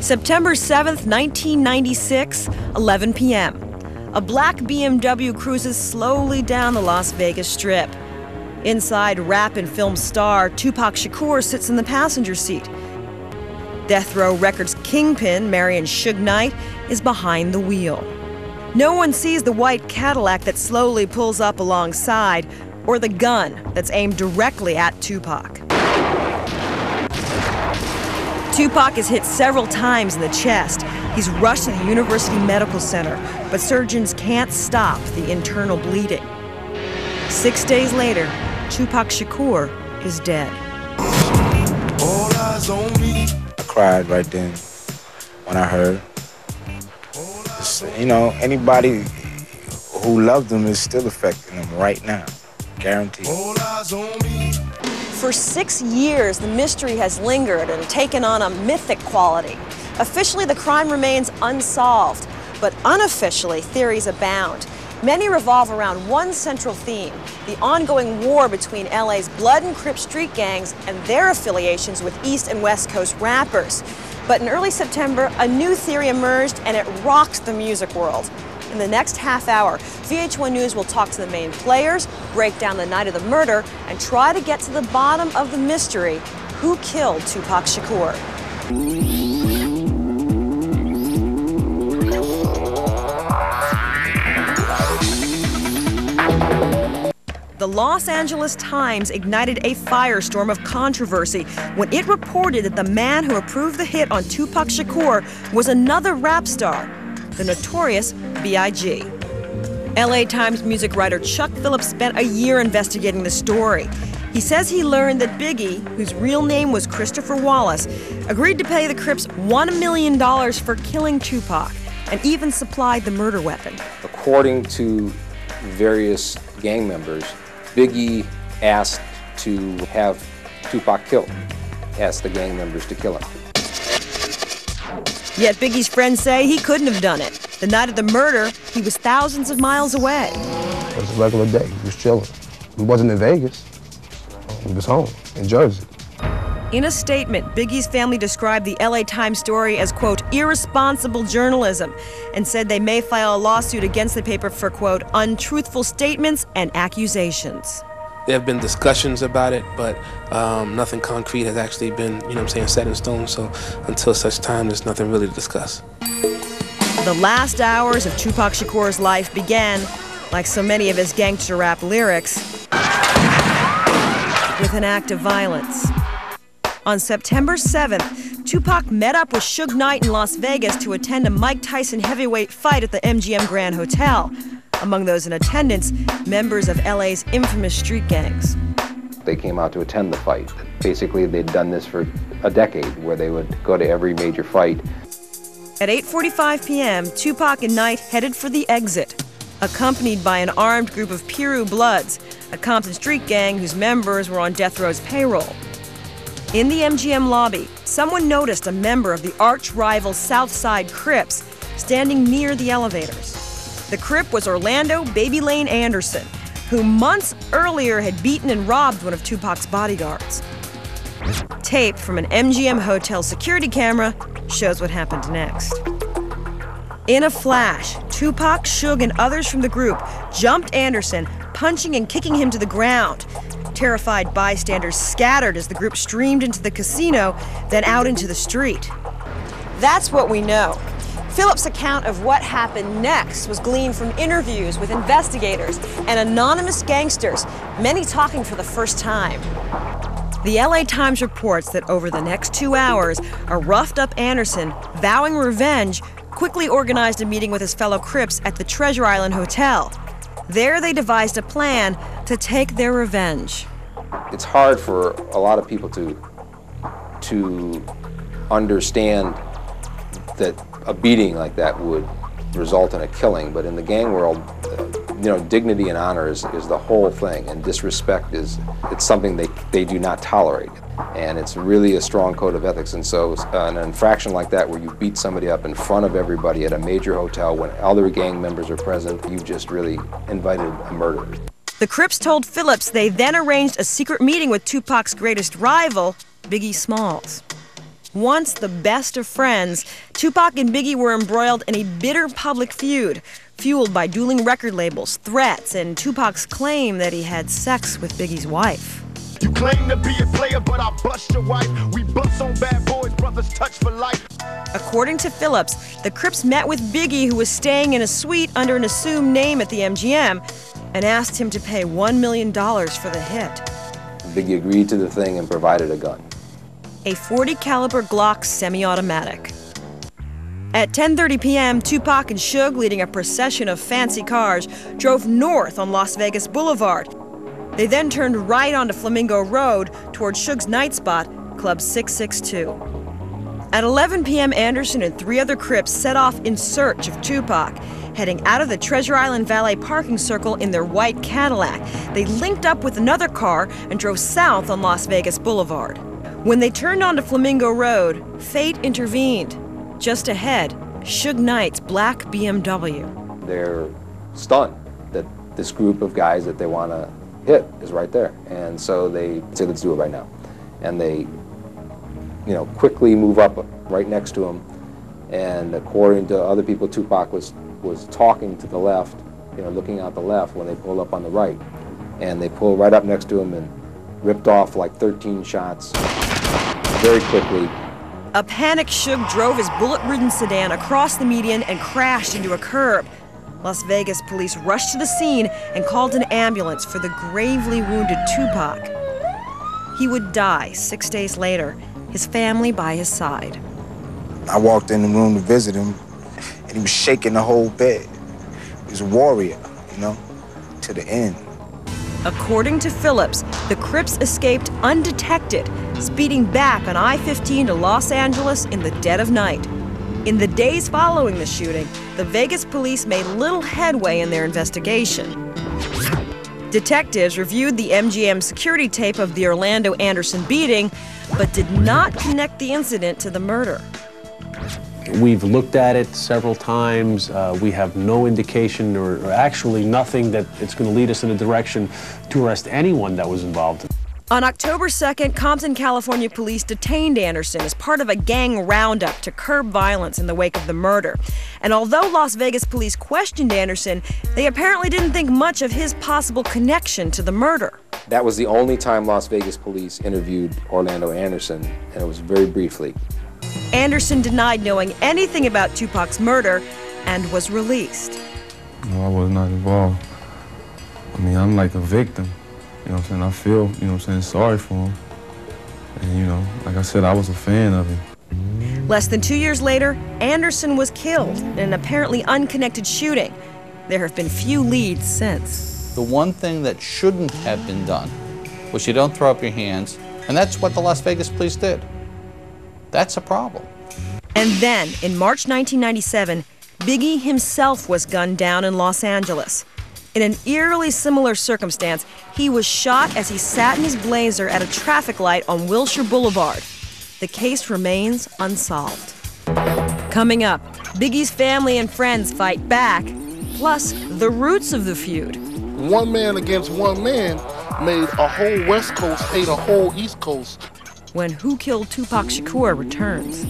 September 7th, 1996, 11 p.m. A black BMW cruises slowly down the Las Vegas Strip. Inside, rap and film star TUPAC Shakur sits in the passenger seat. Death Row Records kingpin Marion Suge Knight is behind the wheel. No one sees the white Cadillac that slowly pulls up alongside, or the gun that's aimed directly at Tupac. Tupac is hit several times in the chest. He's rushed to the University Medical Center, but surgeons can't stop the internal bleeding. 6 days later, TUPAC Shakur is dead. All eyes on me. I cried right then when I heard. You know, anybody who loved him is still affecting him right now, guaranteed. All eyes on me. For 6 years, the mystery has lingered and taken on a mythic quality. Officially, the crime remains unsolved, but unofficially, theories abound. Many revolve around one central theme: the ongoing war between LA's Blood and Crip street gangs and their affiliations with East and West Coast rappers. But in early September, a new theory emerged, and it rocked the music world. In the next half hour, VH1 News will talk to the main players, break down the night of the murder, and try to get to the bottom of the mystery: who killed TUPAC Shakur? The Los Angeles Times ignited a firestorm of controversy when it reported that the man who approved the hit on TUPAC Shakur was another rap star, the notorious B.I.G. LA Times music writer Chuck Phillips spent a year investigating the story. He says he learned that Biggie, whose real name was Christopher Wallace, agreed to pay the Crips $1 million for killing Tupac and even supplied the murder weapon. According to various gang members, Biggie asked to have Tupac killed, asked the gang members to kill him. Yet Biggie's friends say he couldn't have done it. The night of the murder, he was thousands of miles away. It was a regular day. He was chilling. He wasn't in Vegas. He was home in Jersey. In a statement, Biggie's family described the LA Times story as, quote, irresponsible journalism, and said they may file a lawsuit against the paper for, quote, untruthful statements and accusations. There have been discussions about it, but nothing concrete has actually been, set in stone. So until such time, there's nothing really to discuss. The last hours of TUPAC Shakur's life began, like so many of his gangster rap lyrics, with an act of violence. On September 7th, Tupac met up with Suge Knight in Las Vegas to attend a Mike Tyson heavyweight fight at the MGM Grand Hotel. Among those in attendance, members of LA's infamous street gangs. They came out to attend the fight. Basically, they'd done this for a decade, where they would go to every major fight. At 8:45 p.m., Tupac and Knight headed for the exit, accompanied by an armed group of Piru Bloods, a Compton street gang whose members were on Death Row's payroll. In the MGM lobby, someone noticed a member of the arch-rival Southside Crips standing near the elevators. The Crip was Orlando Baby Lane Anderson, who months earlier had beaten and robbed one of Tupac's bodyguards. Tape from an MGM hotel security camera shows what happened next. In a flash, Tupac, Suge, and others from the group jumped Anderson, punching and kicking him to the ground. Terrified bystanders scattered as the group streamed into the casino, then out into the street. That's what we know. Phillips' account of what happened next was gleaned from interviews with investigators and anonymous gangsters, many talking for the first time. The LA Times reports that over the next 2 hours, a roughed-up Anderson, vowing revenge, quickly organized a meeting with his fellow Crips at the Treasure Island Hotel. There they devised a plan to take their revenge. It's hard for a lot of people to understand that a beating like that would result in a killing, but in the gang world, dignity and honor is the whole thing, and disrespect it's something they do not tolerate. And it's really a strong code of ethics, and so an infraction like that where you beat somebody up in front of everybody at a major hotel when other gang members are present, you've just really invited a murder. The Crips told Phillips they then arranged a secret meeting with Tupac's greatest rival, Biggie Smalls. Once the best of friends, Tupac and Biggie were embroiled in a bitter public feud, fueled by dueling record labels, threats, and Tupac's claim that he had sex with Biggie's wife. You claim to be a player, but I bust your wife. We bust on bad boys, brothers touch for life. According to Phillips, the Crips met with Biggie, who was staying in a suite under an assumed name at the MGM, and asked him to pay $1 million for the hit. Biggie agreed to the thing and provided a gun. A .40 caliber Glock semi-automatic. At 10:30 p.m., Tupac and Suge, leading a procession of fancy cars, drove north on Las Vegas Boulevard. They then turned right onto Flamingo Road toward Suge's night spot, Club 662. At 11 p.m., Anderson and 3 other Crips set off in search of Tupac, heading out of the Treasure Island Valet parking circle in their white Cadillac. They linked up with another car and drove south on Las Vegas Boulevard. When they turned onto Flamingo Road, fate intervened. Just ahead, Suge Knight's black BMW. They're stunned that this group of guys that they want to hit is right there. And so they say, let's do it right now. And they, quickly move up right next to him. And according to other people, Tupac was talking to the left, looking out the left when they pulled up on the right. And they pulled right up next to him and ripped off like 13 shots very quickly. A panicked Suge drove his bullet-ridden sedan across the median and crashed into a curb. Las Vegas police rushed to the scene and called an ambulance for the gravely wounded Tupac. He would die 6 days later, his family by his side. I walked in the room to visit him, and he was shaking the whole bed. He was a warrior, to the end. According to Phillips, the Crips escaped undetected, speeding back on I-15 to Los Angeles in the dead of night. In the days following the shooting, the Vegas police made little headway in their investigation. Detectives reviewed the MGM security tape of the Orlando Anderson beating, but did not connect the incident to the murder. We've looked at it several times. We have no indication or actually nothing that it's going to lead us in a direction to arrest anyone that was involved. On October 2nd, Compton, California police detained Anderson as part of a gang roundup to curb violence in the wake of the murder. And although Las Vegas police questioned Anderson, they apparently didn't think much of his possible connection to the murder. That was the only time Las Vegas police interviewed Orlando Anderson, and it was very briefly. Anderson denied knowing anything about Tupac's murder and was released. No, I was not involved. I'm like a victim. I feel, sorry for him. And, like I said, I was a fan of him. Less than 2 years later, Anderson was killed in an apparently unconnected shooting. There have been few leads since. The one thing that shouldn't have been done was you don't throw up your hands, and that's what the Las Vegas police did. That's a problem. And then, in March 1997, Biggie himself was gunned down in Los Angeles. In an eerily similar circumstance, he was shot as he sat in his Blazer at a traffic light on Wilshire Boulevard. The case remains unsolved. Coming up, Biggie's family and friends fight back, plus the roots of the feud. One man against one man made a whole West Coast hate a whole East Coast. When Who Killed Tupac Shakur returns.